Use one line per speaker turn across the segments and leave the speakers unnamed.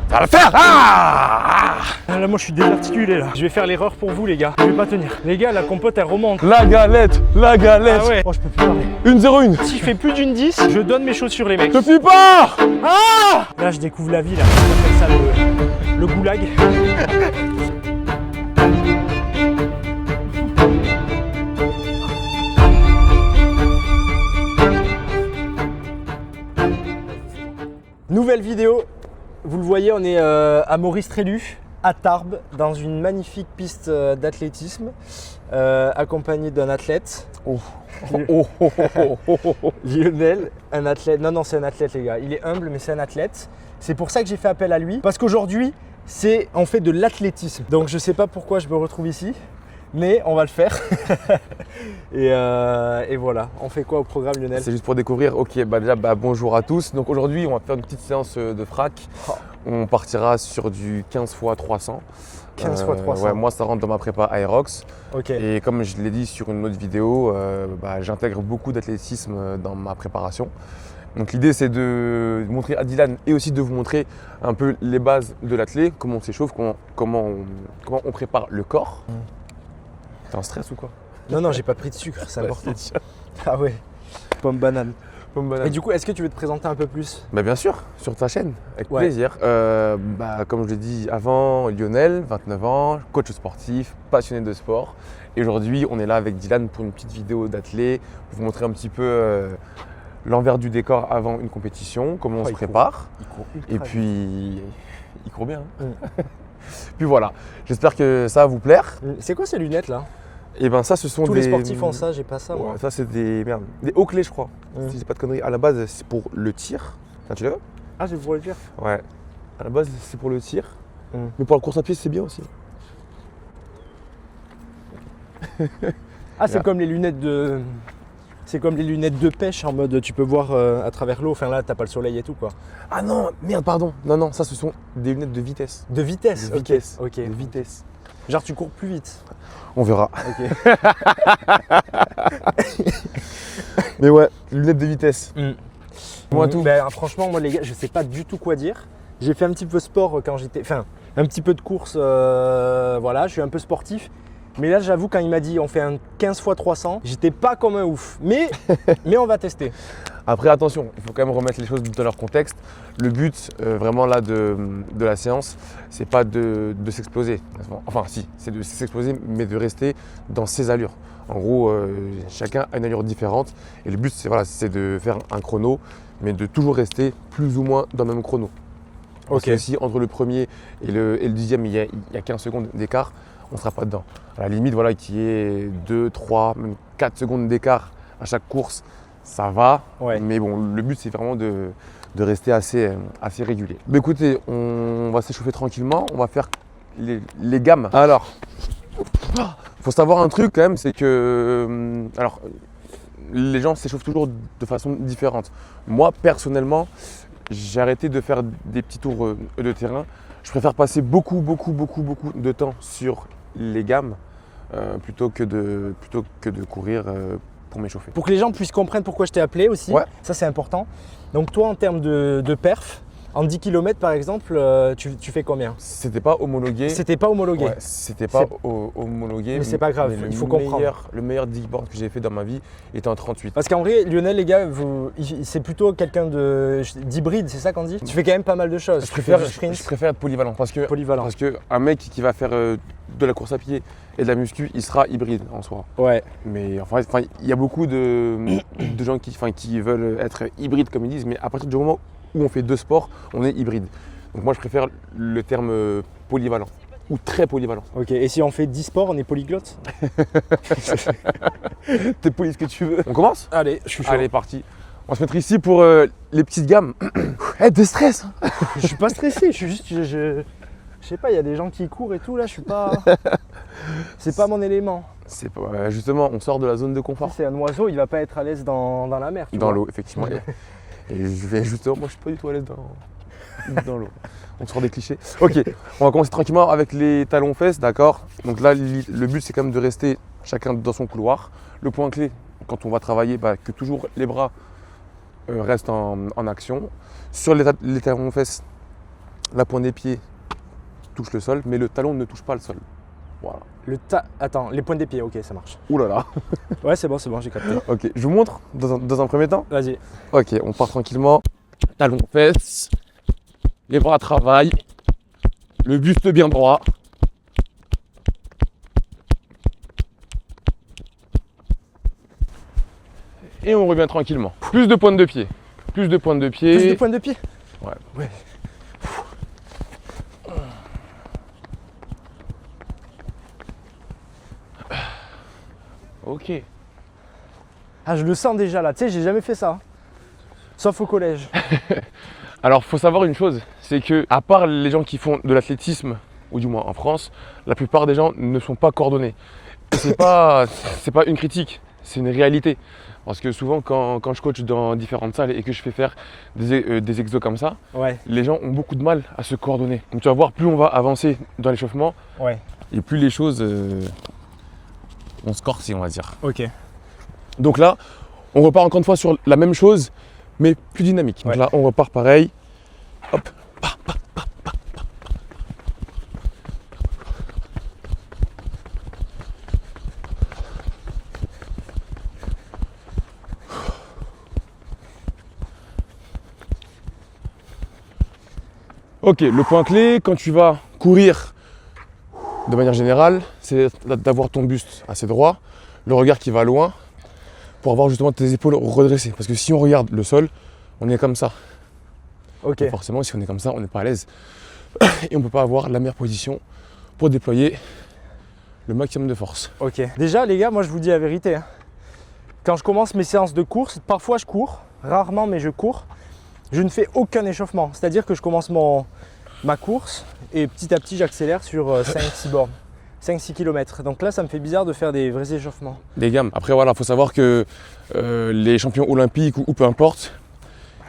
Ça va le faire.
Là, moi, je suis désarticulé, là. Je vais faire l'erreur pour vous, les gars. Je vais pas tenir. Les gars, la compote, elle remonte.
La galette.
Ah ouais. Oh, je peux plus parler.
1-0-1.
Si je fais plus d'une 10, je donne mes chaussures, les mecs.
Je fuis pas.
Là, je découvre la vie, là. On appelle ça le goulag. Nouvelle vidéo. Vous le voyez, on est à Maurice Trélu, à Tarbes, dans une magnifique piste d'athlétisme, accompagné d'un athlète. Lionel, un athlète. Non, c'est un athlète, les gars. Il est humble, mais c'est un athlète. C'est pour ça que j'ai fait appel à lui. Parce qu'aujourd'hui, on fait de l'athlétisme. Donc, je ne sais pas pourquoi je me retrouve ici, mais on va le faire. et voilà. On fait quoi au programme, Lionel?
C'est juste pour découvrir. Ok, déjà bonjour à tous. Donc aujourd'hui, on va faire une petite séance de frac. On partira sur du 15 x 300.
15 x 300.
Ouais, moi, ça rentre dans ma prépa Aerox.
Ok.
Et comme je l'ai dit sur une autre vidéo, j'intègre beaucoup d'athlétisme dans ma préparation. Donc l'idée, c'est de montrer à Dylan et aussi de vous montrer un peu les bases de l'athlète, comment on s'échauffe, comment on prépare le corps. T'es en stress ou quoi?
Non, j'ai pas pris de sucre, c'est important. Ah ouais, pomme banane. Et du coup, est-ce que tu veux te présenter un peu plus?
Bien sûr, sur ta chaîne, avec plaisir. Comme je l'ai dit avant, Lionel, 29 ans, coach sportif, passionné de sport. Et aujourd'hui, on est là avec Dylan pour une petite vidéo d'athlète, pour vous montrer un petit peu l'envers du décor avant une compétition, comment on se prépare.
Il court
et puis, il court bien. Puis voilà, j'espère que ça va vous plaire.
C'est quoi ces lunettes là?
Et ça, ce sont
tous
des...
les sportifs ont ça, j'ai pas ça. Moi.
Ça, c'est des hauts clés, je crois. Si j'ai pas de conneries. À la base, c'est pour le tir. Tu l'as vu?
Ah, c'est pour le tir.
Ouais. À la base, c'est pour le tir. Mais pour la course à pied, c'est bien aussi.
C'est comme les lunettes de... C'est comme les lunettes de pêche en mode tu peux voir à travers l'eau. Enfin là, t'as pas le soleil et tout quoi.
Ah non, merde, pardon. Non, ça, ce sont des lunettes de vitesse.
De vitesse.
De vitesse.
Ok.
De vitesse.
Genre tu cours plus vite.
On verra.
Ok.
Mais ouais, lunettes de vitesse. Moi tout.
Franchement, moi les gars, je sais pas du tout quoi dire. J'ai fait un petit peu sport quand j'étais. Enfin, un petit peu de course. Voilà, je suis un peu sportif. Mais là, j'avoue, quand il m'a dit on fait un 15 x 300, j'étais pas comme un ouf. Mais on va tester. Après, attention, il faut quand même remettre les choses dans leur contexte. Le but, vraiment là, de la séance, c'est pas de s'exploser. Enfin, si, c'est de s'exploser, mais de rester dans ses allures. En gros, chacun a une allure différente. Et le but, c'est de faire un chrono, mais de toujours rester plus ou moins dans le même chrono. Parce que si entre le premier et le deuxième, il y a 15 secondes d'écart, on ne sera pas dedans. À la limite, qu'il y ait 2, 3, même 4 secondes d'écart à chaque course, ça va. Ouais. Mais bon, le but, c'est vraiment de rester assez régulier. Écoutez, on va s'échauffer tranquillement. On va faire les gammes. Alors, il faut savoir un truc quand même, c'est que les gens s'échauffent toujours de façon différente. Moi, personnellement, j'ai arrêté de faire des petits tours de terrain. Je préfère passer beaucoup de temps sur les gammes plutôt que de courir pour m'échauffer. Pour que les gens puissent comprendre pourquoi je t'ai appelé aussi, ça c'est important. Donc toi en termes de perf, en 10 km par exemple, tu fais combien? C'était pas homologué. C'était pas homologué. Ouais, c'était pas homologué. Mais c'est pas grave, il faut comprendre. Le meilleur digboard que j'ai fait dans ma vie était en 38. Parce qu'en vrai, Lionel, les gars, c'est plutôt quelqu'un d'hybride, c'est ça qu'on dit? Tu fais quand même pas mal de choses. Je préfère être polyvalent. Parce qu'un mec qui va faire de la course à pied et de la muscu, il sera hybride en soi. Ouais. Mais enfin, il y a beaucoup de gens qui veulent être hybrides comme ils disent, mais à partir du moment où on fait deux sports, on est hybride. Donc moi je préfère le terme polyvalent ou très polyvalent. Ok, et si on fait 10 sports, on est polyglotte? T'es poly ce que tu veux. On commence? Allez, je suis chaud. Allez, parti. On va se mettre ici pour les petites gammes. De stress. Je suis pas stressé, je suis juste... Je sais pas, il y a des gens qui courent et tout, là, je suis pas... C'est pas mon élément. C'est pas... Justement, on sort de la zone de confort. C'est un oiseau, il va pas être à l'aise dans la mer. Dans l'eau, effectivement. Et je vais justement, moi je suis pas du tout à l'aise dans l'eau. On sort des clichés. Ok, on va commencer tranquillement avec les talons fesses, d'accord. Donc là, le but c'est quand même de rester chacun dans son couloir. Le point clé, quand on va travailler, que toujours les bras restent en action. Sur les talons fesses,
la pointe des pieds touche le sol, mais le talon ne touche pas le sol. Voilà.
Attends, les pointes des pieds, ok, ça marche.
Ouh là là.
Ouais, c'est bon, j'ai capté.
Ok, je vous montre dans un premier temps.
Vas-y.
Ok, on part tranquillement. Talons fesses, les bras travaillent, le buste bien droit. Et on revient tranquillement. Plus de pointes de pied. Plus de pointes de pied.
Plus de pointes de pied.
Ouais. Ok.
Ah, je le sens déjà là. Tu sais, j'ai jamais fait ça. Sauf au collège.
Alors, faut savoir une chose, c'est que à part les gens qui font de l'athlétisme, ou du moins en France, la plupart des gens ne sont pas coordonnés. C'est pas une critique, c'est une réalité. Parce que souvent, quand je coach dans différentes salles et que je fais faire des exos comme ça,
Ouais.
les gens ont beaucoup de mal à se coordonner. Donc tu vas voir, plus on va avancer dans l'échauffement,
Ouais.
et plus les choses on se corse, on va dire.
Ok.
Donc là, on repart encore une fois sur la même chose, mais plus dynamique. Donc
Ouais.
là, on repart pareil. Hop. Ok, le point clé, quand tu vas courir de manière générale, c'est d'avoir ton buste assez droit, le regard qui va loin, pour avoir justement tes épaules redressées. Parce que si on regarde le sol, on est comme ça.
Ok.
Donc forcément, si on est comme ça, on n'est pas à l'aise. Et on ne peut pas avoir la meilleure position pour déployer le maximum de force.
Ok. Déjà, les gars, moi je vous dis la vérité. Hein. Quand je commence mes séances de course, parfois je cours, rarement, mais je cours. Je ne fais aucun échauffement. C'est-à-dire que je commence ma course et petit à petit j'accélère sur 5-6 bornes. 5-6 km. Donc là, ça me fait bizarre de faire des vrais échauffements.
Des gammes. Après, voilà, il faut savoir que les champions olympiques ou peu importe,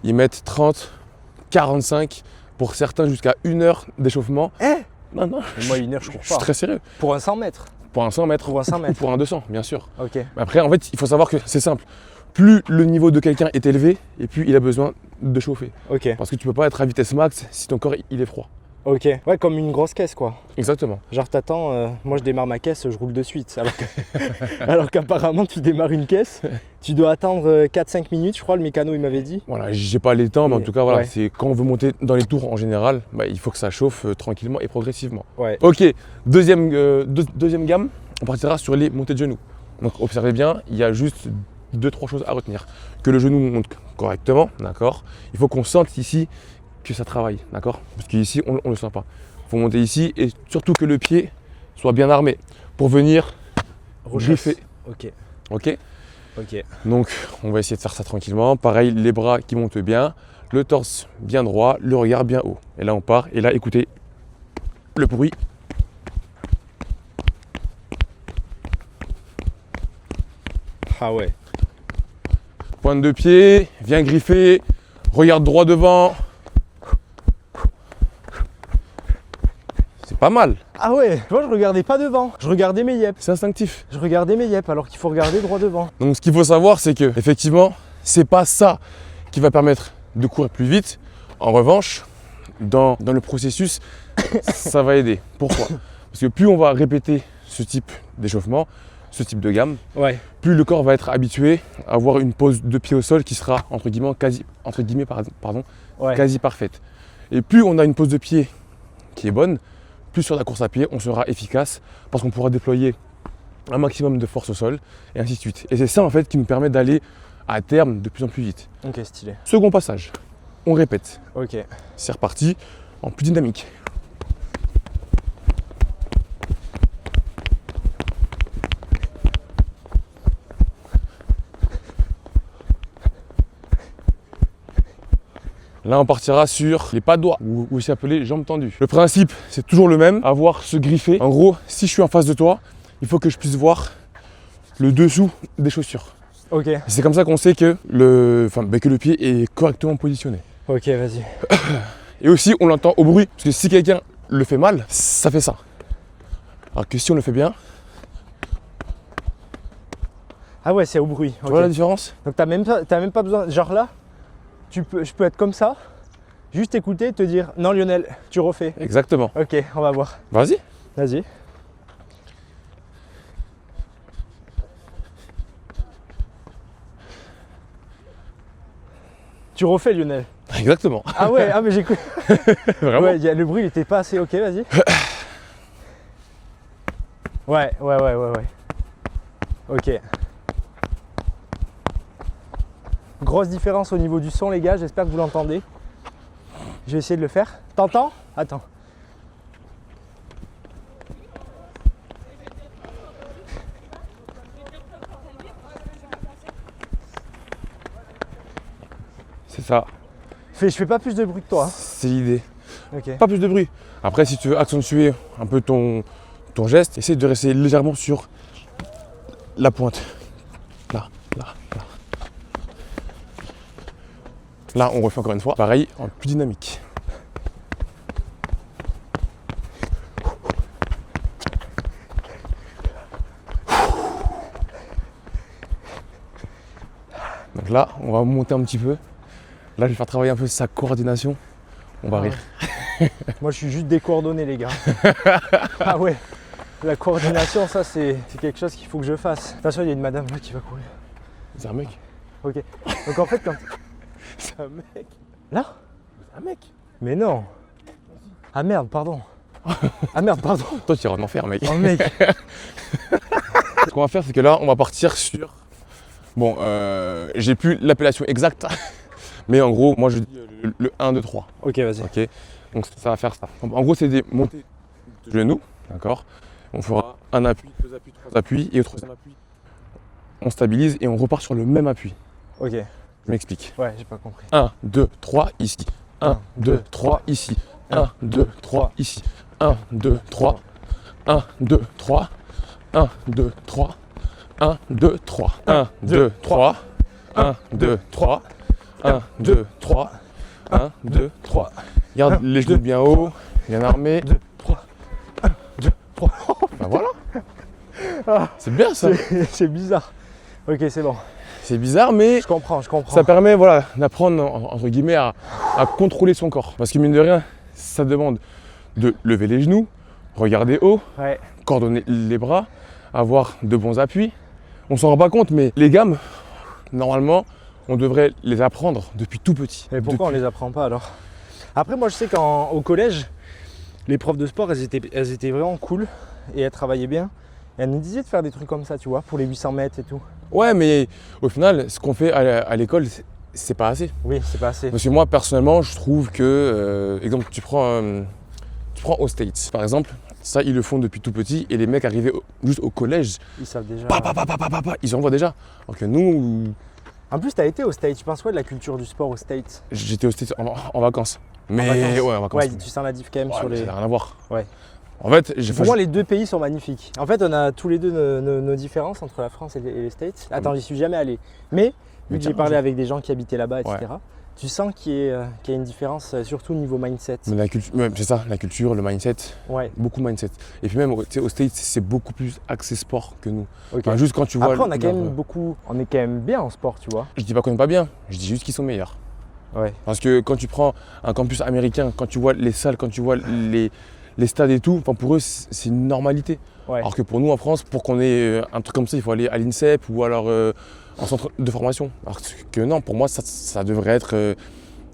ils mettent 30, 45, pour certains jusqu'à 1 heure d'échauffement. Non, non.
Moi, 1 heure, je cours
Je suis
pas.
très sérieux.
Pour un 100 mètres.
Pour un 100 mètres
Pour un 100
ou
mètres.
pour un 200, bien sûr.
Ok.
Mais après, en fait, il faut savoir que c'est simple. Plus le niveau de quelqu'un est élevé, et plus il a besoin de chauffer.
Ok.
Parce que tu peux pas être à vitesse max si ton corps il est froid.
Ok. Ouais, comme une grosse caisse, quoi.
Exactement.
Genre, t'attends, moi je démarre ma caisse, je roule de suite. Alors qu'apparemment, tu démarres une caisse, tu dois attendre 4-5 minutes, je crois, le mécano il m'avait dit.
Voilà, j'ai pas les temps, mais en tout cas, voilà,
Ouais.
c'est quand on veut monter dans les tours en général, bah, il faut que ça chauffe tranquillement et progressivement.
Ouais.
Ok, deuxième gamme, on partira sur les montées de genoux. Donc observez bien, il y a juste 2-3 choses à retenir. Que le genou monte correctement, d'accord. Il faut qu'on sente ici que ça travaille, d'accord. Parce qu'ici, on ne le sent pas. Il faut monter ici et surtout que le pied soit bien armé pour venir griffer.
Ok.
Ok.
Ok.
Donc on va essayer de faire ça tranquillement. Pareil, les bras qui montent bien, le torse bien droit, le regard bien haut. Et là on part. Et là écoutez le bruit.
Ah ouais.
Pointe de pied, viens griffer, regarde droit devant. C'est pas mal.
Ah ouais. Moi je regardais pas devant, je regardais mes yep.
C'est instinctif.
Je regardais mes yep alors qu'il faut regarder droit devant.
Donc ce qu'il faut savoir, c'est que effectivement, c'est pas ça qui va permettre de courir plus vite. En revanche, dans le processus, ça va aider. Pourquoi? Parce que plus on va répéter ce type d'échauffement, ce type de gamme,
Ouais.
plus le corps va être habitué à avoir une pose de pied au sol qui sera entre guillemets quasi parfaite. Et plus on a une pose de pied qui est bonne, plus sur la course à pied on sera efficace parce qu'on pourra déployer un maximum de force au sol et ainsi de suite. Et c'est ça en fait qui nous permet d'aller à terme de plus en plus vite.
Ok, stylé.
Second passage, on répète.
Ok.
C'est reparti en plus dynamique. Là, on partira sur les pas de doigts, ou aussi appelés jambes tendues. Le principe, c'est toujours le même, avoir ce griffé. En gros, si je suis en face de toi, il faut que je puisse voir le dessous des chaussures.
Ok.
Et c'est comme ça qu'on sait que que le pied est correctement positionné.
Ok, vas-y.
Et aussi, on l'entend au bruit, parce que si quelqu'un le fait mal, ça fait ça. Alors que si on le fait bien,
Ah ouais, c'est au bruit.
tu vois la différence?
Donc t'as même pas besoin. Genre là, je peux être comme ça Juste écouter, te dire non Lionel, tu refais.
Exactement.
Ok, on va voir.
Vas-y.
Vas-y. Tu refais Lionel.
Exactement.
Ah ouais, ah mais j'ai cru.
Vraiment.
Ouais, le bruit il était pas assez. Ok, vas-y. Ouais. Ok. Grosse différence au niveau du son les gars, j'espère que vous l'entendez. Je vais essayer de le faire. T'entends? Attends.
C'est ça.
Je fais pas plus de bruit que toi.
C'est l'idée.
Ok.
Pas plus de bruit. Après, si tu veux accentuer un peu ton geste, essaye de rester légèrement sur la pointe. Là. Là, on refait encore une fois. Pareil, en plus dynamique. Donc là, on va monter un petit peu. Là, je vais faire travailler un peu sa coordination. On va rire.
Moi, je suis juste décoordonné, les gars. Ah ouais. La coordination, ça, c'est quelque chose qu'il faut que je fasse. Attention, il y a une madame là qui va courir.
C'est un mec.
Ok. Donc en fait, quand.
C'est un mec.
Là?
C'est un mec.
Mais non. Ah merde, pardon. Ah merde, pardon.
Toi, tu iras en enfer, mec.
Oh mec.
Ce qu'on va faire, c'est que là, on va partir sur. Bon, j'ai plus l'appellation exacte, mais en gros, moi je dis le 1, 2, 3.
Ok, vas-y.
Ok, donc ça va faire ça. En gros, c'est des montées de genoux, d'accord. On fera un appui, deux appuis, trois appuis, et au troisième appui, on stabilise et on repart sur le même appui.
Ok.
Je m'explique.
Ouais, j'ai pas compris.
1, 2, 3, ici. 1, 2, 3, ici. 1, 2, 3, ici. 1, 2, 3. 1, 2, 3. 1, 2, 3. 1, 2, 3. 1, 2, 3. 1, 2, 3. 1, 2, 3. 1, 2, 3. Garde les genoux bien haut, bien armés.
2, 3. 1, 2, 3.
Ben voilà. C'est bien ça.
C'est bizarre. Ok, c'est bon.
C'est bizarre, mais
Je comprends.
ça permet voilà, d'apprendre entre guillemets à contrôler son corps. Parce que mine de rien, ça demande de lever les genoux, regarder haut,
Ouais.
coordonner les bras, avoir de bons appuis. On s'en rend pas compte, mais les gammes, normalement, on devrait les apprendre depuis tout petit.
Mais pourquoi on les apprend pas alors? Après, moi je sais qu'au collège, les profs de sport, elles étaient vraiment cool et elles travaillaient bien. Et elles nous disaient de faire des trucs comme ça, tu vois, pour les 800 mètres et tout.
Ouais, mais au final, ce qu'on fait à l'école, c'est pas assez.
Oui, c'est pas assez.
Parce que moi, personnellement, je trouve que, exemple, tu prends aux States, par exemple, ça, ils le font depuis tout petit, et les mecs arrivés juste au collège,
Ils savent déjà.
ils en voient déjà. Alors que nous,
En plus, t'as été aux States. Tu penses quoi de la culture du sport aux States?
j'étais aux States en vacances. Mais
vacances.
ouais, en vacances.
Ouais, tu sens la diff quand même
Ouais,
sur
mais
les.
ça n'a rien à voir.
Ouais.
En fait,
Pour moi, les deux pays sont magnifiques. En fait, on a tous les deux nos différences entre la France et les States. Attends, j'y suis jamais allé. Mais vu que j'ai parlé avec des gens qui habitaient là-bas, etc., tu sens qu'il y a une différence, surtout au niveau mindset.
Mais c'est ça, la culture, le mindset,
Ouais.
beaucoup mindset. Et puis même, tu sais, aux States, c'est beaucoup plus axé sport que nous.
Ok.
Enfin, juste quand tu vois.
Après, on est quand même bien en sport, tu vois.
Je dis pas qu'on n'est pas bien, je dis juste qu'ils sont meilleurs.
Ouais.
Parce que quand tu prends un campus américain, quand tu vois les salles, quand tu vois les stades et tout, enfin pour eux c'est une normalité.
Ouais.
Alors que pour nous en France, pour qu'on ait un truc comme ça, il faut aller à l'INSEP ou alors en centre de formation. Alors que non, pour moi ça devrait être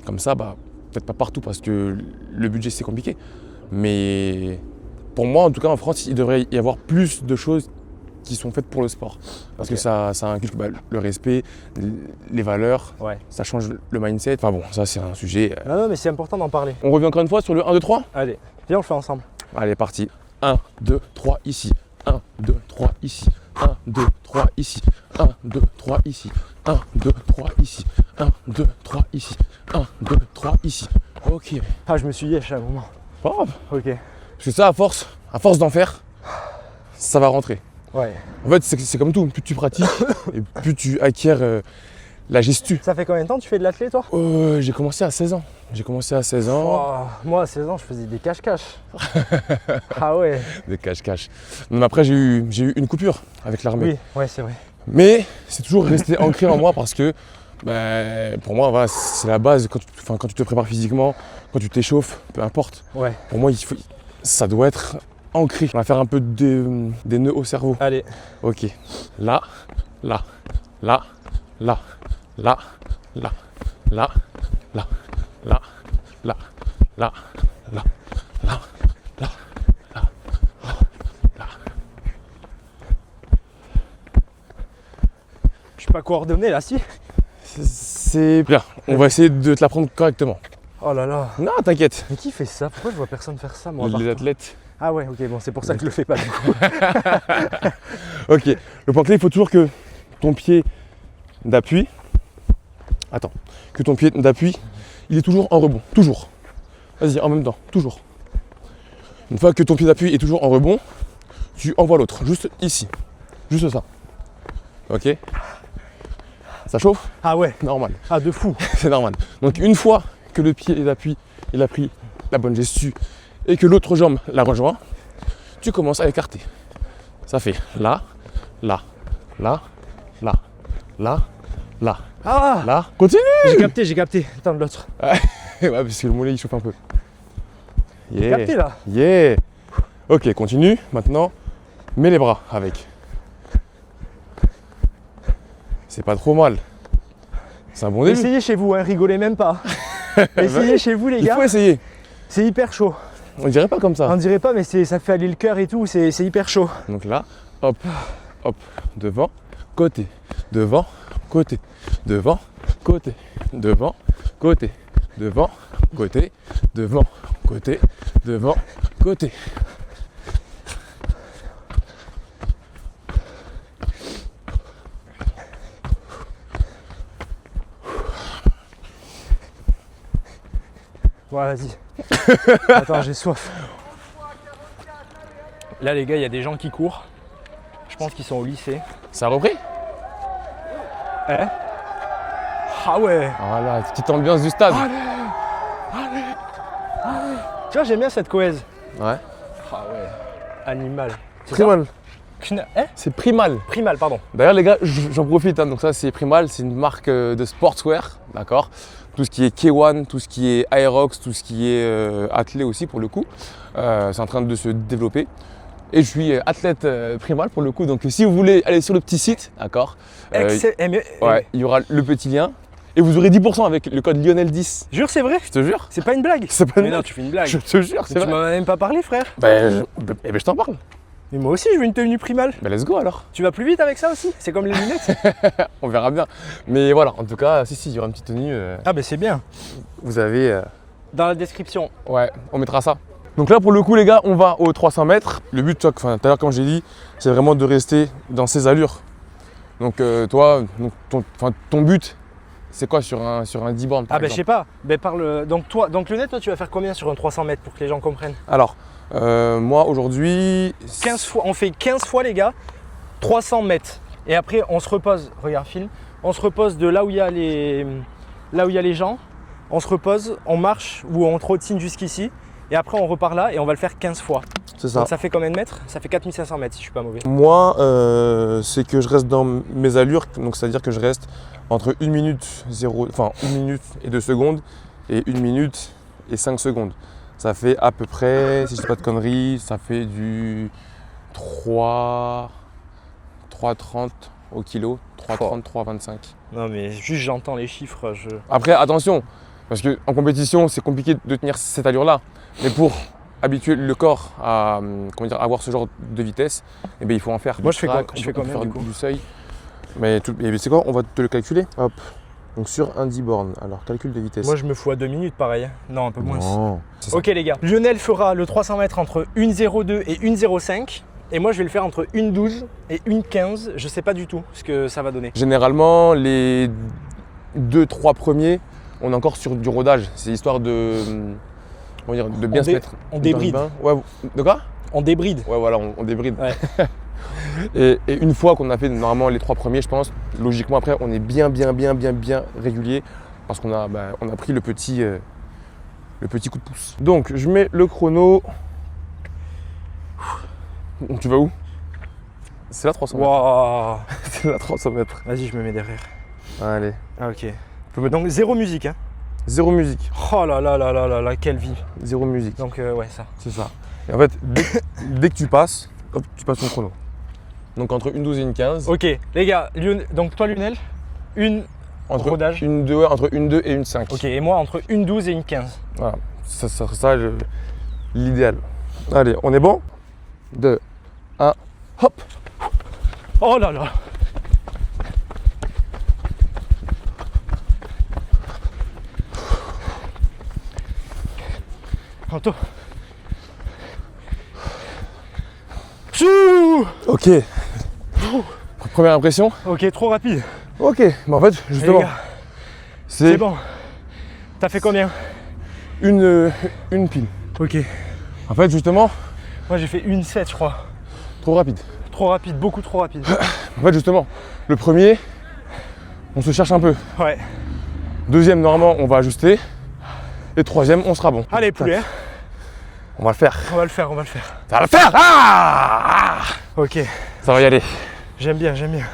comme ça, peut-être pas partout parce que le budget c'est compliqué. Mais pour moi en tout cas en France, il devrait y avoir plus de choses qui sont faites pour le sport. Parce que ça inculque le respect, les valeurs, ça change le mindset. Enfin bon, ça c'est un sujet.
Non, mais c'est important d'en parler.
On revient encore une fois sur le 1, 2, 3 ?
Allez, viens, on le fait ensemble.
Allez, parti. 1, 2, 3 ici. 1, 2, 3 ici. 1, 2, 3 ici. 1, 2, 3 ici. 1, 2, 3 ici. 1, 2, 3 ici. 1, 2, 3 ici. Ok.
Ah, je me suis yèche à un moment.
Pas grave.
Ok.
Parce que ça, à force d'en faire, ça va rentrer.
Ouais.
En fait, c'est comme tout. Plus tu pratiques, et plus tu acquiers la gestu.
Ça fait combien de temps que tu fais de l'athlé, toi?
J'ai commencé à 16 ans.
Moi, à 16 ans, je faisais des cache-cache. Ah ouais.
Des cache-cache. Mais après, j'ai eu une coupure avec l'armée.
Oui, ouais, c'est vrai.
Mais c'est toujours resté ancré en moi parce que Pour moi, voilà, c'est la base. Quand tu te prépares physiquement, quand tu t'échauffes, peu importe.
Ouais.
Pour moi, ça doit être ancré. On va faire un peu des nœuds au cerveau.
Allez.
Ok. Là, là, là, là, là, là, là, là, là, là, là, là, là, là, là, là.
Je suis pas coordonné là, si.
C'est bien. On va essayer de te l'apprendre correctement.
Oh là là.
Non, t'inquiète.
Mais qui fait ça? Pourquoi je vois personne faire ça, moi?
Les athlètes.
Ah ouais, ok, bon, c'est pour ça que je le fais pas du coup.
Ok. Le point clé, il faut toujours que ton pied d'appui. Attends. Que ton pied d'appui, il est toujours en rebond. Toujours. Vas-y, en même temps. Toujours. Une fois que ton pied d'appui est toujours en rebond, tu envoies l'autre. Juste ici. Juste ça. Ok. Ça chauffe?
Ah ouais.
Normal.
Ah, de fou.
C'est normal. Donc une fois que le pied d'appui, il a pris la bonne gestu et que l'autre jambe la rejoint, tu commences à écarter. Ça fait là, là, là, là, là, là,
Ah,
là. Continue.
j'ai capté. Attends, de l'autre.
Ouais, parce que le mollet il chauffe un peu.
J'ai capté là.
Yeah. Ok, continue. Maintenant, mets les bras avec. C'est pas trop mal. C'est un bon début.
Essayez chez vous, hein, rigolez même pas. Essayez chez vous, les
Il
gars.
faut essayer.
C'est hyper chaud.
On dirait pas comme ça.
On dirait pas, mais ça fait aller le cœur et tout. C'est hyper chaud.
Donc là, hop, hop, devant, côté, devant, côté, devant, côté, devant, côté, devant, côté, devant, côté, devant, côté.
Ouais, vas-y. Attends, j'ai soif. Là, les gars, il y a des gens qui courent. Je pense qu'ils sont au lycée.
Ça a repris?
Eh? Ah ouais.
Voilà, petite ambiance du stade.
Tu vois, j'aime bien cette cohèse.
Ouais.
Ah ouais. Animal. C'est
Primal.
ça? Eh?
C'est Primal.
Primal, pardon.
D'ailleurs les gars, j'en profite, hein. Donc ça c'est Primal, c'est une marque de sportswear, d'accord. Tout ce qui est K1, tout ce qui est Aerox, tout ce qui est athlé aussi pour le coup, c'est en train de se développer. Et je suis athlète Primal pour le coup, donc si vous voulez aller sur le petit site, d'accord, ouais, il y aura le petit lien. Et vous aurez 10% avec le code Lionel10.
Jure, c'est vrai?
Je te jure.
C'est pas une blague?
C'est pas une
Mais non,
blague.
tu fais une blague.
Je te jure, c'est
Tu
vrai.
m'en as même pas parlé, frère.
Je t'en parle.
Mais moi aussi, je veux une tenue Primal.
Let's go alors.
Tu vas plus vite avec ça aussi? C'est comme les lunettes?
On verra bien. Mais voilà, en tout cas, si, il y aura une petite tenue.
Ah, ben c'est bien.
Vous avez.
Dans la description.
Ouais, on mettra ça. Donc là, pour le coup, les gars, on va aux 300 mètres. Le but, tout à l'heure, comme j'ai dit, c'est vraiment de rester dans ces allures. Donc, toi, ton but, c'est quoi sur un 10 bornes par
Ah, ben je sais pas. Ben parle. Donc, le net, toi, tu vas faire combien sur un 300 mètres pour que les gens comprennent?
Alors, moi, aujourd'hui.
15 fois. On fait 15 fois, les gars, 300 mètres. Et après, on se repose. Regarde, film. On se repose de là où il y a les gens. On se repose, on marche ou on trottine jusqu'ici. Et après, on repart là et on va le faire 15 fois.
C'est ça.
Donc, ça fait combien de mètres? Ça fait 4500 mètres si je suis pas mauvais.
Moi, c'est que je reste dans mes allures. Donc, c'est-à-dire que je reste entre 1 minute 1 minute et 2 secondes et 1 minute et 5 secondes. Ça fait à peu près, si je dis pas de conneries, ça fait du 3,30 au kilo, 3,30, 3,25.
Non, mais juste j'entends les chiffres.
Après, attention, parce qu'en compétition, c'est compliqué de tenir cette allure-là. Mais pour habituer le corps à avoir ce genre de vitesse, eh bien, il faut en faire.
Moi, je fais
on peut
combien
faire
du coup?
du seuil. Mais c'est quoi? On va te le calculer. Hop. Donc sur un 10 bornes. Alors, calcul de vitesse.
Moi, je me fous à 2 minutes, pareil. Non, un peu moins.
Non, c'est ça.
Ok, les gars. Lionel fera le 300 mètres entre 1,02 et 1,05. Et moi, je vais le faire entre 1,12 et 1,15. Je sais pas du tout ce que ça va donner.
Généralement, les 2-3 premiers, on est encore sur du rodage. C'est histoire de bien se mettre.
On débride.
dans le bain. Ouais, de quoi?
On débride.
Ouais, voilà, on débride.
Ouais.
Et une fois qu'on a fait normalement les 3 premiers, je pense, logiquement après, on est bien régulier parce qu'on a pris le petit coup de pouce. Donc, je mets le chrono. Tu vas où? C'est là 300 mètres.
Waouh.
C'est là 300 mètres.
Vas-y, je me mets derrière.
Allez.
Ah, ok.
Peux mettre
Donc zéro musique, hein.
zéro musique.
Oh là là là là là là, quelle vie.
Zéro musique.
Donc ouais, ça.
C'est ça. Et en fait, dès que tu passes, hop, tu passes ton chrono. Donc entre une 12 et une 15.
Ok, les gars, donc toi Lionel,
Entre
rodage.
une 2, entre une 2 et une 5.
Ok, et moi entre une 12 et une 15.
Voilà. Ça serait ça l'idéal. Allez, on est bon 2, 1, hop.
Oh là là. Anto. Chou.
Ok. Première impression.
Ok, trop rapide.
Ok. Mais en fait, justement,
Les gars,
c'est
c'est bon. T'as fait combien?
une pile.
Ok.
En fait, justement,
Moi j'ai fait une 7 je crois.
trop rapide.
Trop rapide, beaucoup trop rapide.
En fait, justement, le premier, on se cherche un peu.
Ouais.
Deuxième, normalement, on va ajuster. Et troisième, on sera bon.
Allez poulet,
On va le faire.
on va le faire, on va le faire.
Ça va le faire. Ah,
Ok,
ça va y aller.
j'aime bien, j'aime bien.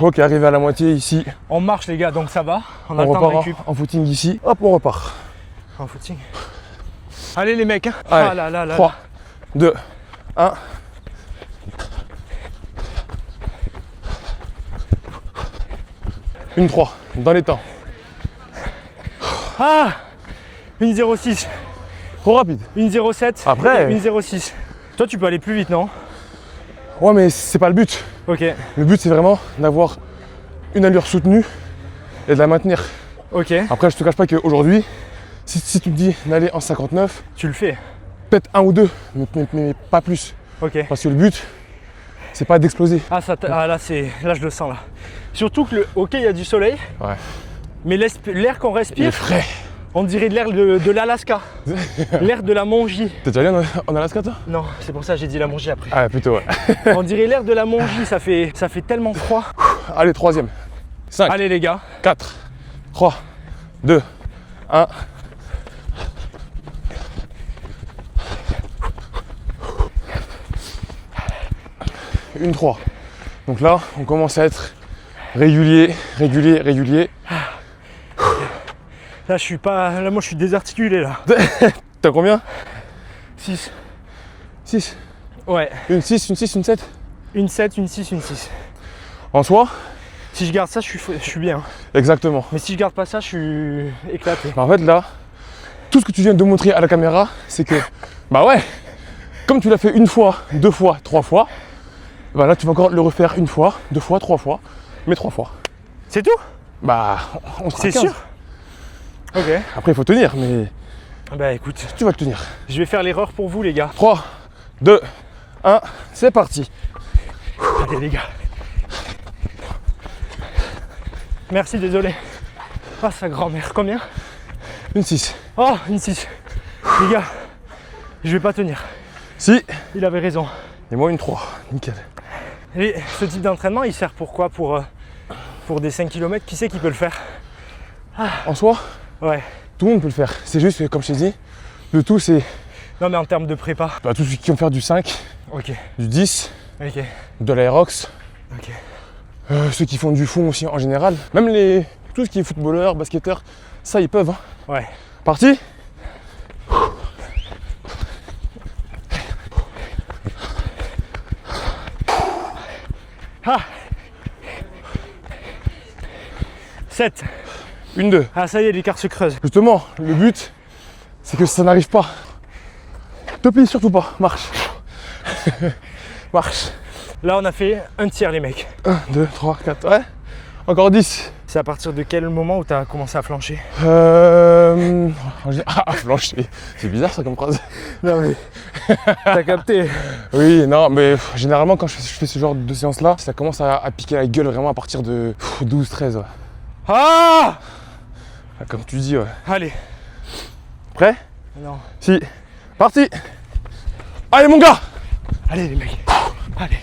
Ok, arrivé à la moitié ici.
On marche les gars, donc ça va. On a
On
le temps de
repart
récup.
en footing ici. Hop, on repart.
En footing. Allez les mecs, hein.
Allez,
Ah là là là.
3, 2, 1. Une 3, dans les temps.
Ah, une 06,
Trop rapide.
une 07,
Après-
et une 06. Toi tu peux aller plus vite non?
Ouais, mais c'est pas le but.
Ok,
Le but, c'est vraiment d'avoir une allure soutenue et de la maintenir.
ok,
Après, je te cache pas qu'aujourd'hui, si tu me dis d'aller en 59,
tu le fais.
peut-être un ou deux, mais pas plus.
Ok.
Parce que le but, c'est pas d'exploser.
Ah, là je le sens là. Surtout que ok il y a du soleil,
Ouais.
mais l'air qu'on
Il est
respire,
frais.
on dirait de l'air de l'Alaska. L'air de la Mongie.
T'es déjà allé en Alaska, toi?
Non, c'est pour ça que j'ai dit la Mongie après.
Ah, plutôt, ouais.
On dirait l'air de la Mongie, ça fait tellement froid.
Allez, troisième. 5,
Allez les gars,
4, 3, 2, 1. Une 3. Donc là, on commence à être régulier.
là je suis pas. Là moi je suis désarticulé là.
T'as combien?
6.
6.
Ouais.
Une 6, une 6, une 7.
Une 7, une 6, une 6.
En soi,
Si je garde ça, je suis bien.
exactement.
Mais si je garde pas ça, je suis éclaté.
En fait, là, tout ce que tu viens de montrer à la caméra, c'est que, bah ouais, comme tu l'as fait une fois, deux fois, trois fois, bah là, tu vas encore le refaire une fois, deux fois, trois fois, mais trois fois.
C'est tout?
Bah, on sera à
C'est
15.
sûr? Ok.
Après, il faut tenir, mais
Bah écoute,
tu vas le tenir.
je vais faire l'erreur pour vous les gars.
3, 2, 1, c'est parti.
Allez les gars. Merci, désolé. Ah sa grand-mère, combien?
Une 6.
Oh, une 6. Les gars, je vais pas tenir.
Si.
Il avait raison.
Et moi, une 3. Nickel.
Et ce type d'entraînement, il sert pour quoi? Pour des 5 km, qui c'est qui peut le faire?
En soi,
Ouais.
tout le monde peut le faire. C'est juste que, comme je t'ai dit, le tout, c'est
Non mais en termes de prépa.
bah, tous ceux qui vont faire du 5,
Ok.
du 10,
Ok.
de l'aérox.
Ok.
Ceux qui font du fond aussi en général, même tout ce qui est footballeur, basketteur, ça ils peuvent. Hein.
Ouais.
Parti.
Ah 7.
Une, deux.
Ah ça y est, l'écart se creuse.
Justement, le but, c'est que ça n'arrive pas. Te plie surtout pas, marche. Marche.
Là on a fait un tiers les mecs.
1, 2, 3, 4, ouais. Encore 10.
C'est à partir de quel moment où tu as commencé à flancher?
Flancher. C'est bizarre ça comme phrase.
Non mais t'as capté.
Oui, non, mais généralement quand je fais ce genre de séance là, ça commence à piquer la gueule vraiment à partir de 12, 13. Ouais.
Ah
Comme tu dis, ouais.
Allez.
Prêt?
Non.
Si. Parti. Allez mon gars.
Allez les mecs. Allez.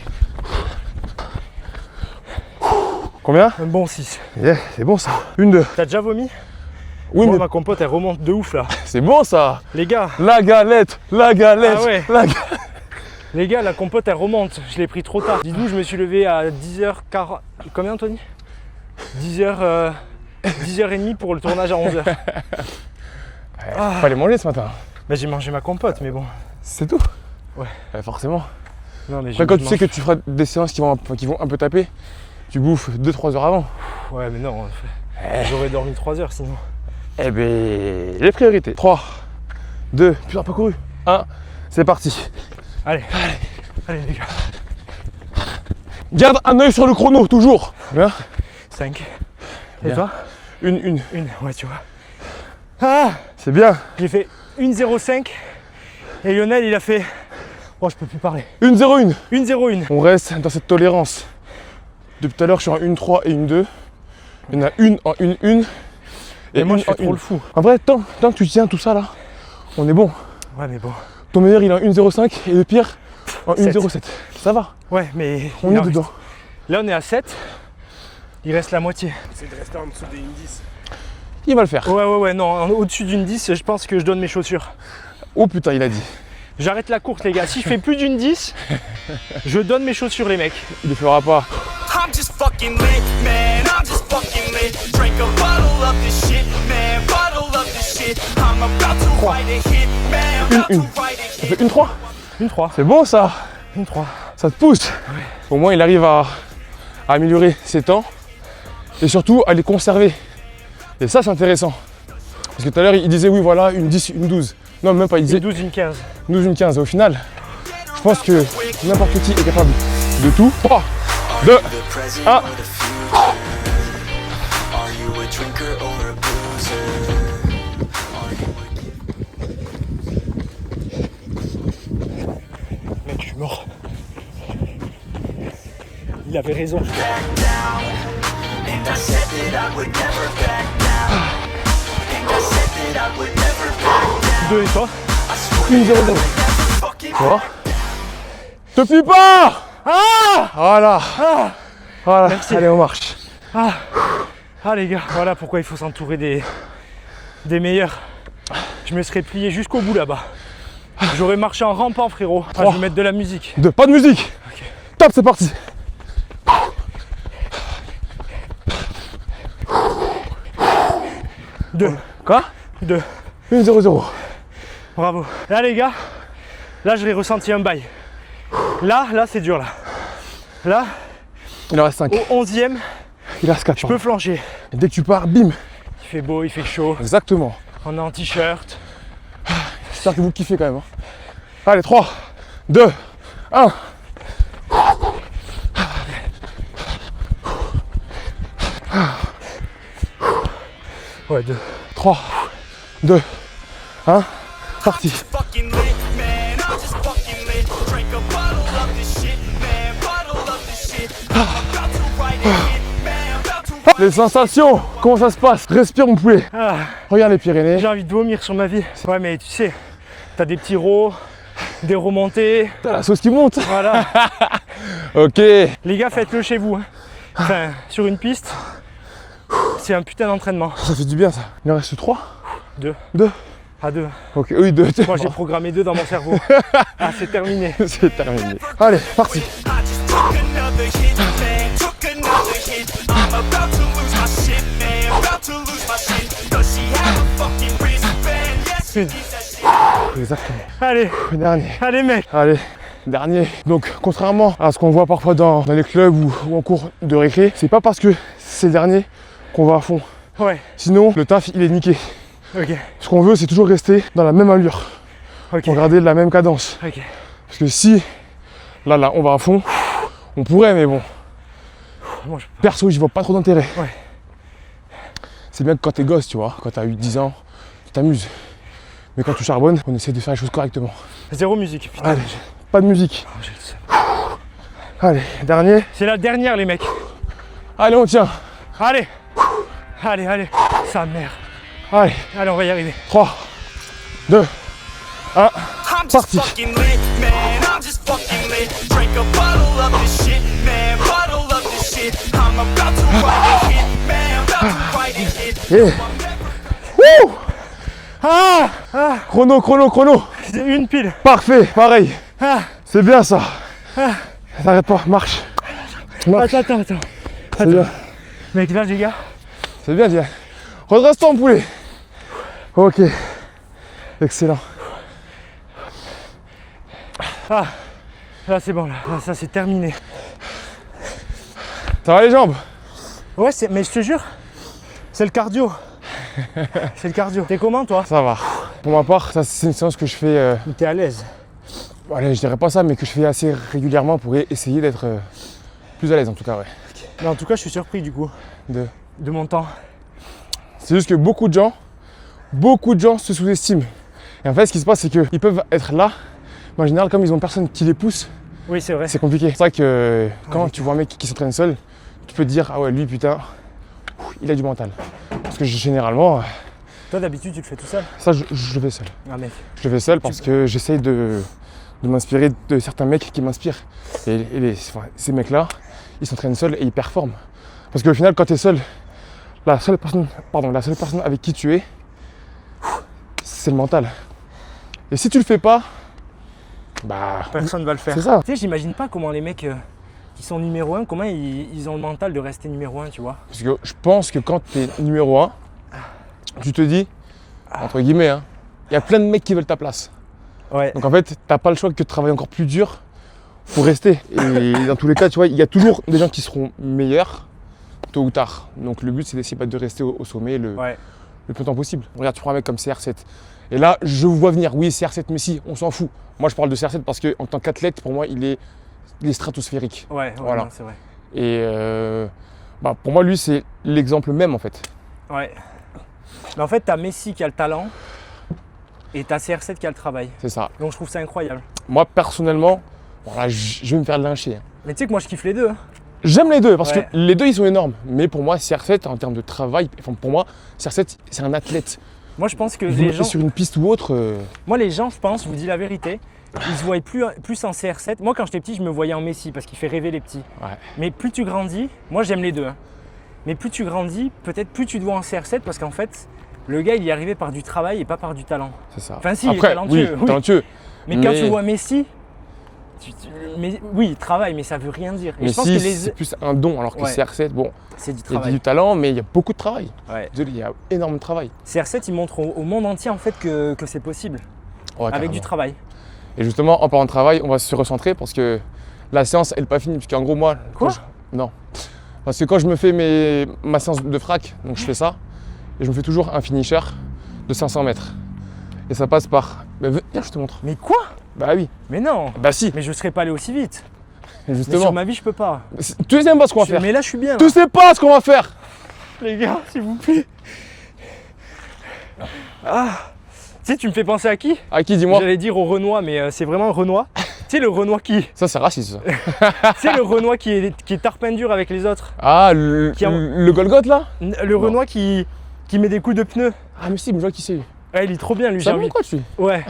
Combien?
Un bon 6.
Yeah, c'est bon ça. Une, deux.
T'as déjà vomi?
Oui,
Moi,
mais
ma compote elle remonte de ouf là.
c'est bon ça.
Les gars,
La galette,
Ah ouais.
la galette.
les gars, la compote elle remonte. Je l'ai pris trop tard. Dis-nous, je me suis levé à 10h40. Combien Anthony? 10h30 pour le tournage à 11h.
Fallait manger ce matin.
Bah, j'ai mangé ma compote, mais bon.
C'est tout?
Ouais.
Forcément.
Non, mais
Après, quand tu sais que tu feras des séances qui vont un peu taper, tu bouffes 2-3 heures avant.
Ouais, mais non, j'aurais dormi 3 heures sinon.
Eh ben, les priorités. 3, 2, putain, pas couru. 1, c'est parti.
Allez, les gars.
Garde un œil sur le chrono, toujours. Bien.
5. Et
Bien.
toi?
Une.
Ouais, tu vois. Ah!
C'est bien.
J'ai fait 1,05 et Lionel, il a fait... Oh, je peux plus parler.
1-0-1.
1,01.
On reste dans cette tolérance. Depuis tout à l'heure, je suis en 1-3 et 1-2. Il y en a une en 1-1.
Et moi,
une
je fais
en
trop
une.
le fou.
En vrai, tant que tu tiens tout ça là, on est bon.
Ouais, mais bon.
Ton meilleur, il est en 1-0-5 et le pire en 1-0-7. Ça va.
Ouais, mais...
On est dedans.
Là, on est à 7. Il reste la moitié.
C'est de rester en dessous des 1,10.
Il va le faire.
Ouais, non. Au-dessus d'une 10, je pense que je donne mes chaussures.
Oh putain, il a dit.
J'arrête la course, les gars. Si je fais plus d'une 10, je donne mes chaussures, les mecs.
Il le fera pas.
I'm just fucking lit, man. I'm just fucking lit. Drink a bottle of this shit, man. Bottle of this shit. I'm about to write a hit, man. About to write a
Ça
hit.
fait 1-3.
1,3.
C'est bon ça.
1,3.
Ça te pousse. Au moins, il arrive à améliorer ses temps et surtout à les conserver. Et ça, c'est intéressant. Parce que tout à l'heure, il disait oui, voilà, une 10, une 12. Non, même pas, il disait
Une 12, une 15.
12, une 15. Et au final, je pense que n'importe qui est capable de tout. 3, 2, 1.
Are you a drinker or a boozer?
Mec, je suis mort. Il avait raison.
And I said that I would never back down. And I said that I would never back
2 et toi?
1-0-0.
fucking
Tu vois? Te plie pas.
Ah!
Voilà. Voilà.
Merci.
Allez, on marche.
Ah les gars, voilà pourquoi il faut s'entourer des meilleurs. Je me serais plié jusqu'au bout là-bas. J'aurais marché en rampant, frérot. Ah, je vais mettre de la musique.
2, pas de musique. Top, c'est parti.
Deux.
Quoi?
2.
1-0-0.
Bravo. Là les gars, là je l'ai ressenti un bail. Là c'est dur là. Là,
Il en reste 5.
au 11e,
Il en reste 4.
je peux flancher.
Et dès que tu pars, bim.
Il fait beau, il fait chaud.
Exactement.
On est en t-shirt.
J'espère que vous kiffez quand même. Allez, 3, 2, 1.
Ouais, 2.
3, 2, 1. Parti.
fucking lit, man. I'm just fucking lit. Drink a bottle of this shit, man. Bottle of this shit. I'm about to write a hit, man. About to write
Les sensations, comment ça se passe? Respire mon poulet.
Ah,
Regarde les Pyrénées.
j'ai envie de vomir sur ma vie. Ouais, mais tu sais, t'as des petits rots, des remontées.
T'as la sauce qui monte.
Voilà.
Ok.
Les gars, faites-le chez vous. Hein. Enfin, sur une piste, c'est un putain d'entraînement.
Ça fait du bien ça. Il en reste 3.
2.
2.
À 2.
Ok, oui, 2.
Moi, j'ai programmé 2 dans mon cerveau. Ah, c'est terminé.
C'est terminé. Allez, parti.
I just took another hit, man. Took another hit. I'm about to lose my shit, man. About to lose my shit. Does she have a fucking wristband? Yes, she keeps that shit.
Exactement.
Allez,
Le dernier.
allez, mec.
Allez, dernier. Donc, contrairement à ce qu'on voit parfois dans les clubs ou en cours de récré, c'est pas parce que c'est le dernier qu'on va à fond.
Ouais,
Sinon, le taf, il est niqué.
ok,
Ce qu'on veut, c'est toujours rester dans la même allure,
ok,
pour garder la même cadence.
ok.
Parce que si, là, on va à fond, on pourrait, mais bon,
Moi, je...
perso, j'y vois pas trop d'intérêt.
Ouais.
C'est bien que quand t'es gosse, tu vois, quand t'as 8-10 ans, tu t'amuses. Mais quand tu charbonnes, on essaie de faire les choses correctement.
Zéro musique, putain.
Allez, pas de musique.
J'ai le seum.
Allez, dernier.
C'est la dernière, les mecs.
Allez, on tient.
Allez, allez, allez. Sa mère.
Allez,
Allez, on va y arriver.
3, 2, 1.
I'm just
Parti.
fucking lit, man. I'm just fucking lit. Drink a bottle of this shit, man. Bottle of this shit. I'm about to write a hit, man. About to write a hit.
Yeah. Wouh!
Ah,
Chrono, chrono, chrono.
c'est une pile.
Parfait, pareil.
Ah,
C'est bien ça. T'arrêtes pas, marche. Marche,
attends.
c'est bien.
Mec, là, les gars.
C'est bien, Dylan. Redresse-toi, mon poulet. Ok. Excellent.
Ah, là, c'est bon, là. Là, ça, c'est terminé.
Ça va les jambes?
Ouais, mais je te jure, c'est le cardio. C'est le cardio. T'es comment, toi?
Ça va. Pour ma part, ça c'est une séance que je fais,
T'es à l'aise.
allez, je dirais pas ça, mais que je fais assez régulièrement pour essayer d'être plus à l'aise en tout cas, ouais.
Mais en tout cas, je suis surpris du coup de mon temps.
C'est juste que beaucoup de gens se sous-estiment. Et en fait, ce qui se passe, c'est qu'ils peuvent être là, mais en général, comme ils ont personne qui les pousse,
Oui, c'est vrai.
c'est compliqué. C'est vrai que quand tu vois un mec qui s'entraîne seul, tu peux te dire, ah ouais, lui, putain, il a du mental. Parce que généralement,
Toi, d'habitude, tu le fais tout seul?
ça, je le fais seul.
Ah, mec.
Je le fais seul parce que j'essaye de m'inspirer de certains mecs qui m'inspirent. Et ces mecs-là, ils s'entraînent seuls et ils performent. Parce qu'au final, quand tu es seul, la seule personne avec qui tu es, c'est le mental. Et si tu le fais pas, bah,
Personne va le faire.
c'est ça.
Tu sais, j'imagine pas comment les mecs qui sont numéro 1, comment ils ont le mental de rester numéro 1, tu vois.
Parce que je pense que quand tu es numéro 1, tu te dis, entre guillemets, hein, il y a plein de mecs qui veulent ta place.
Ouais.
Donc en fait, t'as pas le choix que de travailler encore plus dur pour rester. Et dans tous les cas, tu vois, il y a toujours des gens qui seront meilleurs, tôt ou tard. Donc le but, c'est d'essayer de rester au sommet le plus longtemps possible. Regarde, tu prends un mec comme CR7. Et là, je vois venir, oui, CR7 Messi, on s'en fout. Moi, je parle de CR7 parce qu'en tant qu'athlète, pour moi, il est stratosphérique.
Ouais,
Voilà.
non, c'est vrai.
Et pour moi, lui, c'est l'exemple même, en fait.
Ouais. Mais en fait, t'as Messi qui a le talent et t'as CR7 qui a le travail.
C'est ça.
Donc je trouve ça incroyable.
Moi, personnellement, voilà, je vais me faire lyncher.
Mais tu sais que moi, je kiffe les deux. Hein.
J'aime les deux parce
Ouais.
que les deux, ils sont énormes. Mais pour moi, CR7, en termes de travail, enfin, pour moi, CR7, c'est un athlète.
Moi, je pense que les gens...
Sur une piste ou autre,
Moi, les gens, je pense, je vous dis la vérité, ils se voient plus en CR7. Moi, quand j'étais petit, je me voyais en Messi parce qu'il fait rêver les petits.
ouais,
Mais plus tu grandis, moi j'aime les deux, hein. Mais plus tu grandis, peut-être plus tu te vois en CR7 parce qu'en fait, le gars il y est arrivé par du travail et pas par du talent.
c'est ça.
Enfin si, il est
Après,
talentueux,
oui, talentueux.
Mais quand tu vois Messi, oui, il travaille, mais ça veut rien dire. Et
Mais
je pense
si,
que
c'est plus un don, alors que
Ouais.
CR7, bon,
c'est du
il y a
travail.
du talent, mais il y a beaucoup de travail.
Ouais.
Désolé, il y a énormément de travail.
CR7, il montre au monde entier en fait que c'est possible
Ouais,
avec
carrément.
du travail.
Et justement, en parlant de travail, on va se recentrer parce que la séance, elle n'est pas finie. Parce qu'en gros, moi.
Quoi
Non. Parce que quand je me fais ma séance de frac, donc je fais ça, et je me fais toujours un finisher de 500 mètres. Et ça passe par. Bah, viens, je te montre.
Mais quoi?
Bah oui.
Mais non.
Bah si.
Mais je serais pas allé aussi vite.
Et
Mais
justement.
sur ma vie, je peux pas.
Tu sais même pas ce qu'on va faire.
Mais là, je suis bien.
Tu sais pas ce qu'on va faire.
Les gars, s'il vous plaît. Ah. Tu sais, tu me fais penser à qui?
À qui, dis-moi?
J'allais dire au Renoir, mais c'est vraiment un Renoir. Tu sais, le Renoir qui.
Ça, c'est raciste, ça.
Tu sais, le Renoir qui est tarpin-dur avec les autres.
Ah, le Golgoth, là?
Le Renoir qui met des coups de pneus.
Ah, mais si, mais je vois qui c'est.
Ouais, il est trop bien, lui,
C'est
j'ai
un bon
envie.
coach, lui.
Ouais.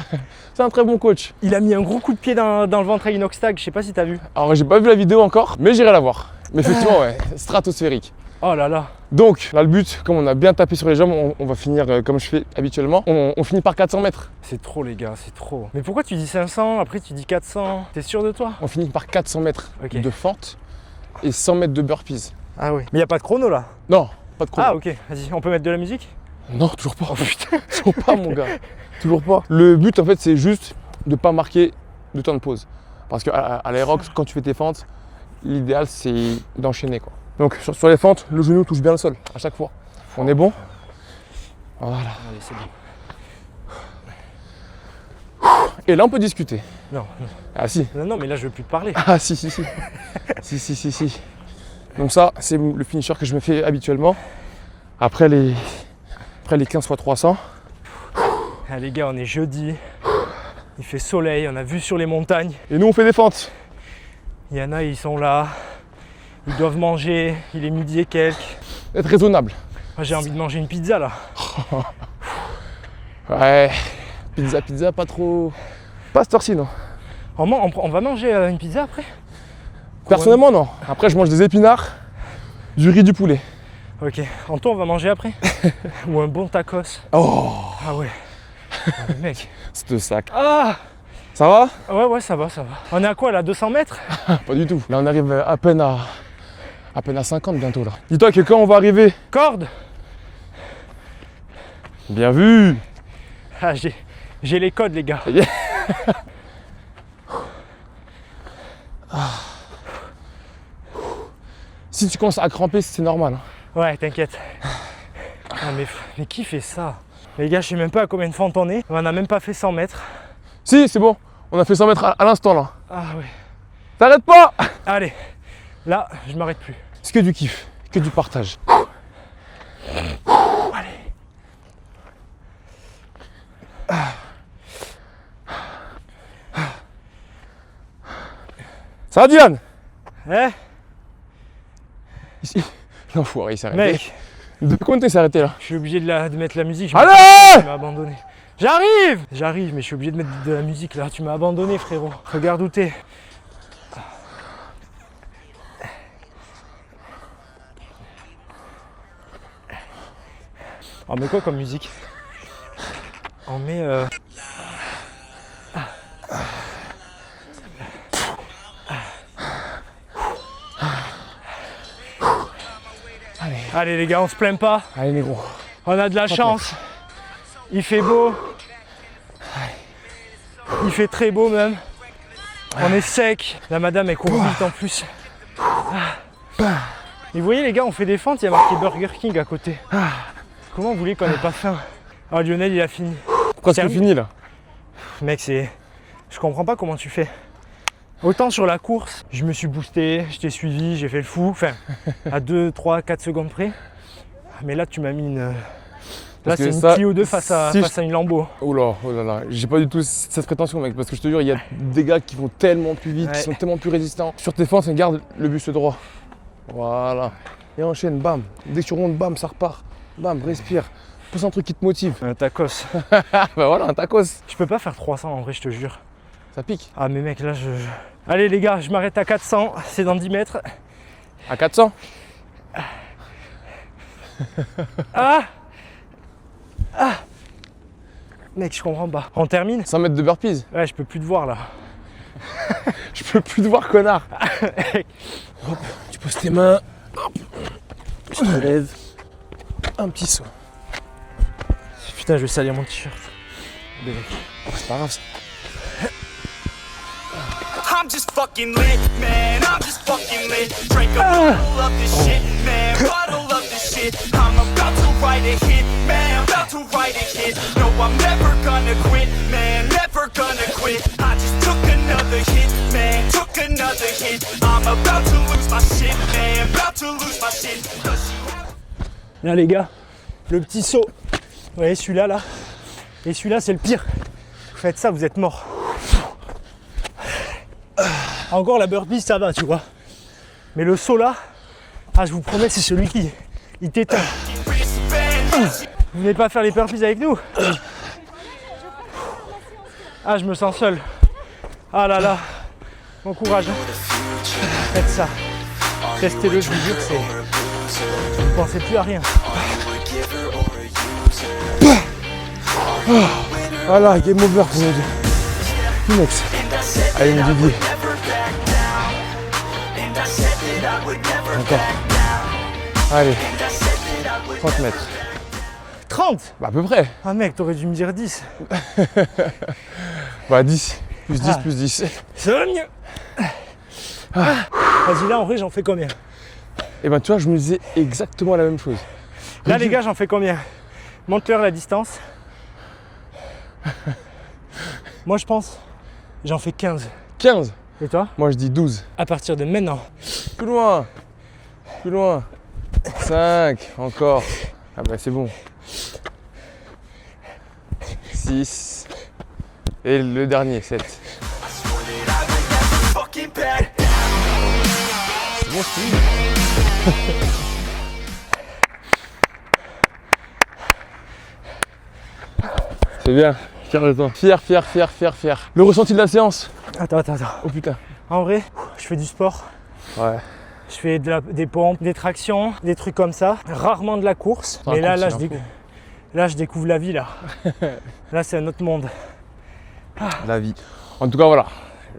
C'est un très bon coach.
Il a mis un gros coup de pied dans le ventre à Inoxtag, je sais pas si t'as vu.
Alors, j'ai pas vu la vidéo encore, mais j'irai la voir. Mais effectivement, ouais, stratosphérique.
Oh là là.
Donc, là, le but, comme on a bien tapé sur les jambes, on va finir comme je fais habituellement. On finit par 400 mètres.
C'est trop, les gars, c'est trop. Mais pourquoi tu dis 500, après tu dis 400? T'es sûr de toi?
On finit par 400 mètres
Ok.
de fente et 100 mètres de burpees.
Ah oui. Mais y a pas de chrono là?
Non, pas de chrono.
Ah ok, vas-y, on peut mettre de la musique?
Non, toujours pas. Oh putain, toujours pas, mon gars. Toujours pas. Le but, en fait, c'est juste de pas marquer de temps de pause. Parce qu'à l'aérox, quand tu fais tes fentes, l'idéal, c'est d'enchaîner, quoi. Donc, sur les fentes, le genou touche bien le sol à chaque fois. On est bon? Voilà.
Allez, c'est bon.
Et là, on peut discuter.
Non,
Ah si.
non, mais là je veux plus te parler.
Ah si. Si. Donc ça, c'est le finisher que je me fais habituellement. Après les 15 x 300.
Ah, les gars, on est jeudi. Il fait soleil, on a vu sur les montagnes.
Et nous, on fait des fentes.
Il y en a, ils sont là. Ils doivent manger. Il est midi et quelques.
Être raisonnable.
Moi, j'ai envie de manger une pizza là.
Ouais. Pizza, pas trop. Pas cette heure-ci, non.
On va manger une pizza après?
Personnellement, non. Après, je mange des épinards, du riz, du poulet.
Ok. Anto, on va manger après? Ou un bon tacos?
Oh,
Ah ouais. Ah, mais mec.
ce sac.
Ah!
Ça va?
Ouais, ça va. On est à quoi là? 200 mètres?
Pas du tout. Là, on arrive à peine À peine à 50 bientôt là. Dis-toi que quand on va arriver.
Corde.
Bien vu.
Ah, j'ai les codes, les gars.
Si tu commences à cramper, c'est normal. Hein.
Ouais, t'inquiète. Ah, mais qui fait ça? Les gars, je sais même pas à combien de fois on est. On a même pas fait 100 mètres.
Si, c'est bon. On a fait 100 mètres à l'instant là.
Ah ouais.
T'arrêtes pas.
Allez, là, je m'arrête plus.
C'est que du kiff, que du partage.
Allez.
Ça va, Dylan?
Eh,
Ici. L'enfoiré, il s'est arrêté.
mec,
Depuis combien de temps il s'est arrêté là?
je suis obligé de mettre la musique.
Allez!
Tu m'as abandonné. J'arrive, mais je suis obligé de mettre de la musique là. Tu m'as abandonné, frérot. Regarde où t'es. On met quoi comme musique? On met Allez les gars, on se plaint pas.
Allez, négro.
On a de la chance. Il fait beau. Il fait très beau même. On est sec. La madame elle court vite en plus. Et vous voyez les gars, on fait des fentes, il y a marqué Burger King à côté. Comment vous voulez qu'on ait pas faim? Ah, Lionel il a fini.
Pourquoi c'est fini là?
Mec, je comprends pas comment tu fais. Autant sur la course, je me suis boosté, je t'ai suivi, j'ai fait le fou, enfin à 2, 3, 4 secondes près. Mais là tu m'as mis une. Là c'est une Clio 2 face à une Lambo.
Oh là là, j'ai pas du tout cette prétention mec, parce que je te jure, il y a des gars qui vont tellement plus vite, qui sont tellement plus résistants. Sur tes fentes, garde le buste droit. Voilà. Et enchaîne, bam. Dès que tu rondes, bam, ça repart. Bam, respire. Pousse un truc qui te motive.
Un tacos.
Bah voilà, un tacos.
Je peux pas faire 300 en vrai, je te jure.
Ça pique.
Ah mais mec, là Allez les gars, je m'arrête à 400, c'est dans 10 mètres.
À 400.
Ah. Mec, je comprends pas. On termine?
100 mètres de burpees.
Ouais, je peux plus te voir là.
Je peux plus te voir, connard. Hop, tu poses tes mains. Hop. Je te lève. Un petit saut.
Putain, je vais salir mon t-shirt.
C'est pas grave ça.
I'm just fucking lit, man. I'm just fucking lit. Drink a bottle of this shit, man. Bottle of this shit. I'm about to write a hit, man. About to write a hit. No, I'm never gonna quit, man. Never gonna quit. I just took another hit, man. Took another hit. I'm about to lose my shit, man. About to lose my shit.
Là les gars, le petit saut. Vous voyez celui-là là. Et celui-là c'est le pire. Vous faites ça, vous êtes mort. Encore la burpee ça va, tu vois. Mais le saut là, je vous promets, c'est celui qui il t'éteint. Vous venez pas faire les burpees avec nous? Ah, je me sens seul. Ah là là. Bon courage. Faites ça. Testez-le, je vous jure, c'est. Vous ne pensez plus à rien.
Voilà, game over pour nous deux. Next. Allez, mon Didier. Encore. Allez. 30 mètres.
30?
Bah à peu près.
Ah mec, t'aurais dû me dire 10.
Bah 10. Plus 10, plus 10.
Ça va mieux. Vas-y, là en vrai, j'en fais combien?
Et ben tu vois, je me disais exactement la même chose.
Là les gars, j'en fais combien? Monte-leur la distance. Moi je pense, j'en fais 15.
15.
Et toi?
Moi je dis 12.
À partir de maintenant.
Plus loin. Plus loin. 5. Encore. Ah bah c'est bon. 6. Et le dernier, 7.
Fucking back.
C'est bon, c'est C'est bien. Fier de toi. Fier. Le ressenti de la séance.
Attends.
Oh putain.
En vrai, je fais du sport.
Ouais.
Je fais des pompes, des tractions, des trucs comme ça. Rarement de la course.
Ça
Mais là,
raconte,
je découvre la vie là. Là, c'est un autre monde.
La vie. En tout cas, voilà.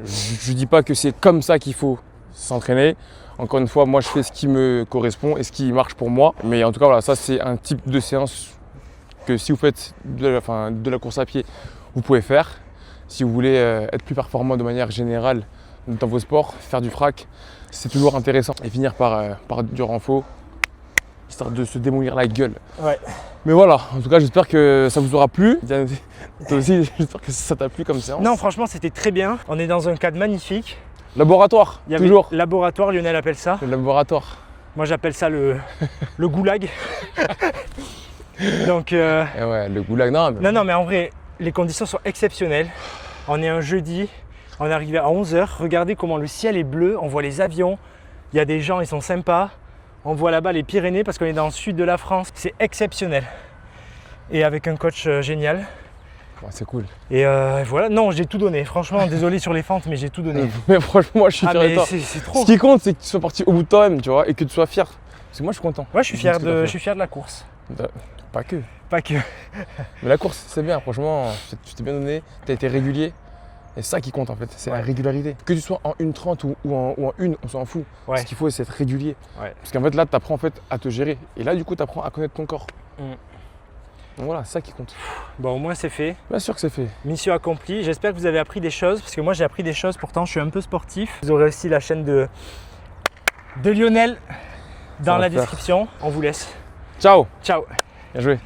Je dis pas que c'est comme ça qu'il faut s'entraîner. Encore une fois, moi je fais ce qui me correspond et ce qui marche pour moi. Mais en tout cas, voilà, ça c'est un type de séance que si vous faites de la course à pied, vous pouvez faire. Si vous voulez être plus performant de manière générale dans vos sports, faire du frac, c'est toujours intéressant. Et finir par du renfort, histoire de se démolir la gueule.
Ouais.
Mais voilà, en tout cas, j'espère que ça vous aura plu. Toi aussi, j'espère que ça t'a plu comme séance.
Non, franchement, c'était très bien. On est dans un cadre magnifique.
Laboratoire,
Il y avait
toujours.
laboratoire, Lionel appelle ça.
Le laboratoire.
Moi, j'appelle ça le goulag. Donc,
Et ouais, le goulag,
non, mais en vrai, les conditions sont exceptionnelles. On est un jeudi, on est arrivé à 11h. Regardez comment le ciel est bleu, on voit les avions. Il y a des gens, ils sont sympas. On voit là-bas les Pyrénées parce qu'on est dans le sud de la France. C'est exceptionnel. Et avec un coach génial.
Ouais, c'est cool.
Et voilà, non, j'ai tout donné. Franchement, désolé sur les fentes, mais j'ai tout donné.
Mais franchement, moi, je suis fier de
mais
toi.
c'est trop.
Ce qui compte, c'est que tu sois parti au bout de toi-même, tu vois, et que tu sois fier. Parce que moi, je suis content.
Ouais, je suis fier
Parce que t'as
je
fait.
suis fier de la course.
Pas que.
Pas que.
Mais la course, c'est bien, franchement, tu t'es bien donné, tu as été régulier. Et c'est ça qui compte en fait, c'est la régularité. Que tu sois en 1,30 ou en 1, on s'en fout.
Ouais.
Ce qu'il faut, c'est être régulier.
Ouais.
Parce qu'en fait, là, tu apprends en fait, à te gérer. Et là, du coup, tu apprends à connaître ton corps. Donc voilà, c'est ça qui compte.
Bon, au moins, c'est fait.
Bien sûr que c'est fait.
Mission accomplie. J'espère que vous avez appris des choses. Parce que moi, j'ai appris des choses. Pourtant, je suis un peu sportif. Vous aurez aussi la chaîne de Lionel dans la description. On vous laisse.
Ciao.
Ciao.
Bien joué.